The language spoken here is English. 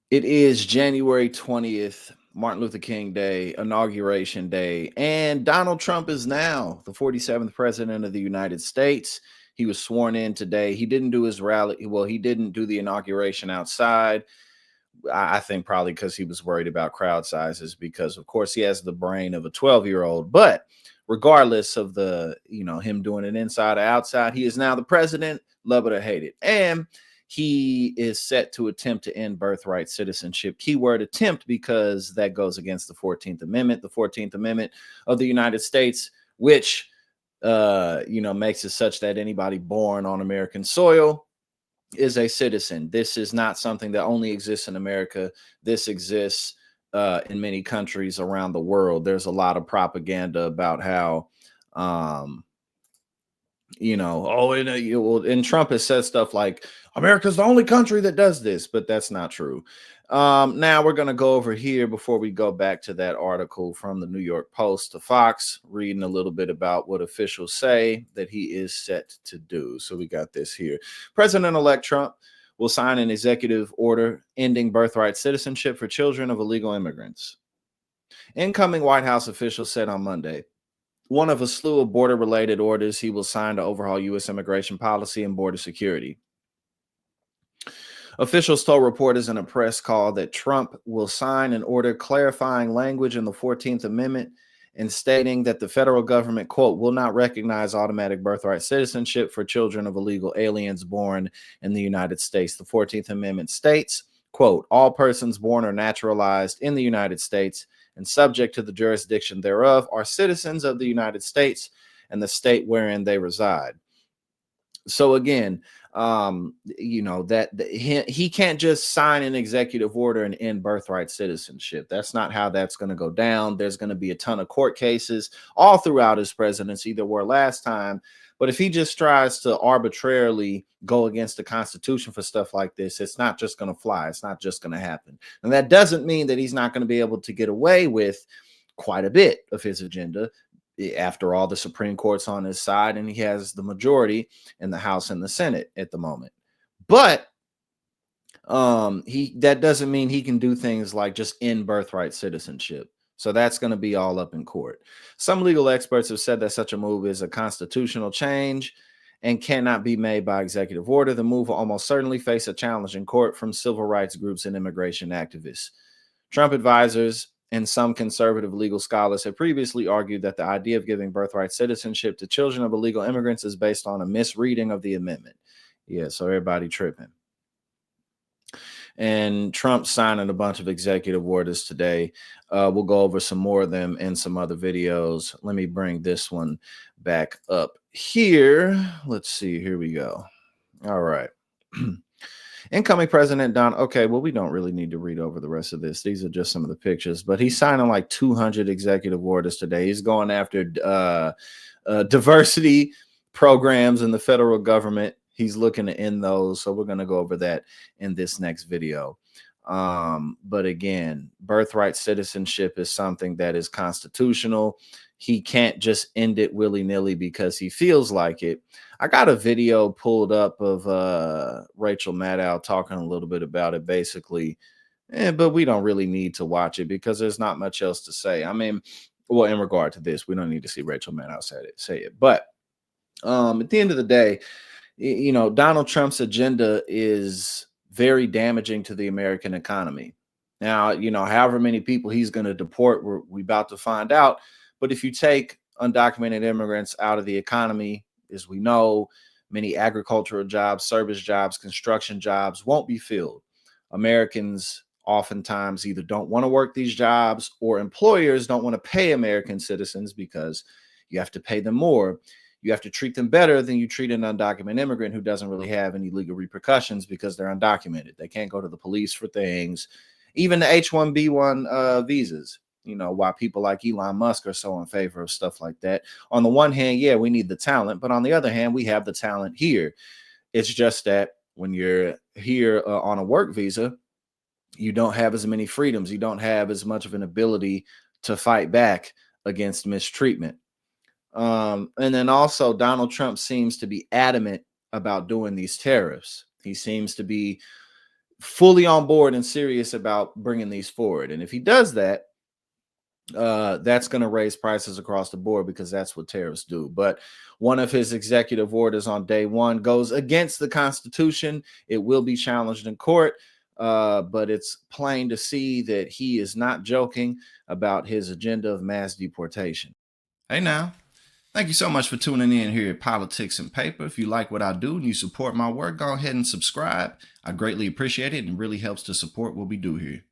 It is January 20th, Martin Luther King Day, Inauguration Day, and Donald Trump is now the 47th president of the United States. He was sworn in today. He didn't do his rally. Well, he didn't do the inauguration outside. I think probably because he was worried about crowd sizes, because, of course, he has the brain of a 12-year-old. But regardless of him doing it inside or outside, he is now the president, love it or hate it. And he is set to attempt to end birthright citizenship. Keyword attempt, because that goes against the 14th Amendment. The 14th Amendment of the United States, which makes it such that anybody born on American soil is a citizen. This is not something that only exists in America. This exists in many countries around the world. There's a lot of propaganda about how um, and Trump has said stuff like America's the only country that does this, but that's not true. Now we're going to go over here before we go back to that article from the New York Post to Fox, reading a little bit about what officials say that he is set to do. So we got this here. President-elect Trump will sign an executive order ending birthright citizenship for children of illegal immigrants. Incoming White House officials said on Monday, one of a slew of border-related orders he will sign to overhaul U.S. immigration policy and border security. Officials told reporters in a press call that Trump will sign an order clarifying language in the 14th Amendment and stating that the federal government, quote, will not recognize automatic birthright citizenship for children of illegal aliens born in the United States. The 14th Amendment states, quote, all persons born or naturalized in the United States and subject to the jurisdiction thereof are citizens of the United States and the state wherein they reside. So again, he can't just sign an executive order and end birthright citizenship. That's not how that's going to go down. There's going to be a ton of court cases all throughout his presidency. There were last time. But if he just tries to arbitrarily go against the Constitution for stuff like this, it's not just going to fly. It's not just going to happen. And that doesn't mean that he's not going to be able to get away with quite a bit of his agenda. After all, the Supreme Court's on his side, and he has the majority in the House and the Senate at the moment. But that doesn't mean he can do things like just end birthright citizenship. So that's going to be all up in court. Some legal experts have said that such a move is a constitutional change and cannot be made by executive order. The move will almost certainly face a challenge in court from civil rights groups and immigration activists. Trump advisors and some conservative legal scholars have previously argued that the idea of giving birthright citizenship to children of illegal immigrants is based on a misreading of the amendment. Yeah, so everybody tripping. And Trump signing a bunch of executive orders today. We'll go over some more of them in some other videos. Let me bring this one back up here. Let's see. Here we go. All right. Incoming President Don. Okay, well, we don't really need to read over the rest of this. These are just some of the pictures, but he's signing like 200 executive orders today. He's going after diversity programs in the federal government. He's looking to end those. So we're going to go over that in this next video. But again, birthright citizenship is something that is constitutional. He can't just end it willy-nilly because he feels like it. I got a video pulled up of Rachel Maddow talking a little bit about it, basically. But we don't really need to watch it because there's not much else to say. I mean, well, in regard to this, we don't need to see Rachel Maddow say it. But at the end of the day, Donald Trump's agenda is very damaging to the American economy. Now, however many people he's going to deport, we're about to find out. But if you take undocumented immigrants out of the economy, as we know, many agricultural jobs, service jobs, construction jobs won't be filled. Americans oftentimes either don't want to work these jobs, or employers don't want to pay American citizens because you have to pay them more. You have to treat them better than you treat an undocumented immigrant who doesn't really have any legal repercussions because they're undocumented. They can't go to the police for things, even the H-1B1 visas. Why people like Elon Musk are so in favor of stuff like that. On the one hand, yeah, we need the talent, but on the other hand, we have the talent here. It's just that when you're here on a work visa, you don't have as many freedoms. You don't have as much of an ability to fight back against mistreatment. And then also Donald Trump seems to be adamant about doing these tariffs. He seems to be fully on board and serious about bringing these forward. And if he does that, that's going to raise prices across the board because that's what tariffs do. But one of his executive orders on day one goes against the Constitution. It will be challenged in court, but it's plain to see that he is not joking about his agenda of mass deportation. Hey now, thank you so much for tuning in here at Politics and Paper. If you like what I do and you support my work, go ahead and subscribe. I greatly appreciate it and really helps to support what we do here.